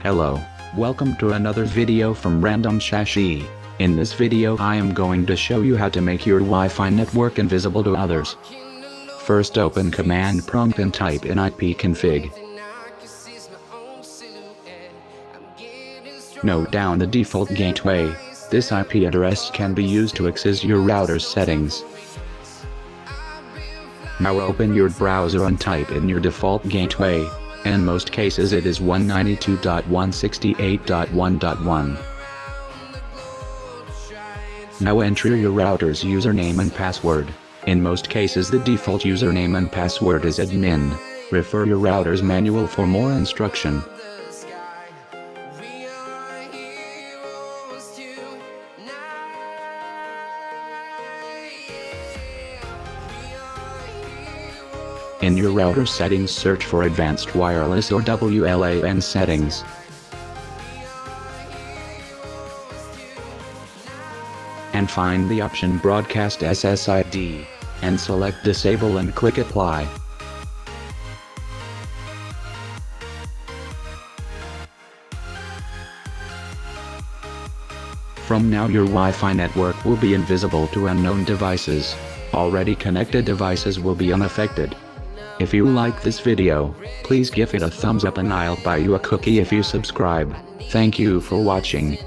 Hello, welcome to another video from Random Shashi. In this video I am going to show you how to make your Wi-Fi network invisible to others. First open command prompt and type in ipconfig. Note down the default gateway. This IP address can be used to access your router's settings. Now open your browser and type in your default gateway. In most cases it is 192.168.1.1. Now enter your router's username and password. In most cases the default username and password is admin. Refer your router's manual for more instruction. In your router settings search for Advanced Wireless or WLAN settings. And find the option Broadcast SSID. And select Disable and click Apply. From now your Wi-Fi network will be invisible to unknown devices. Already connected devices will be unaffected. If you like this video, please give it a thumbs up and I'll buy you a cookie if you subscribe. Thank you for watching.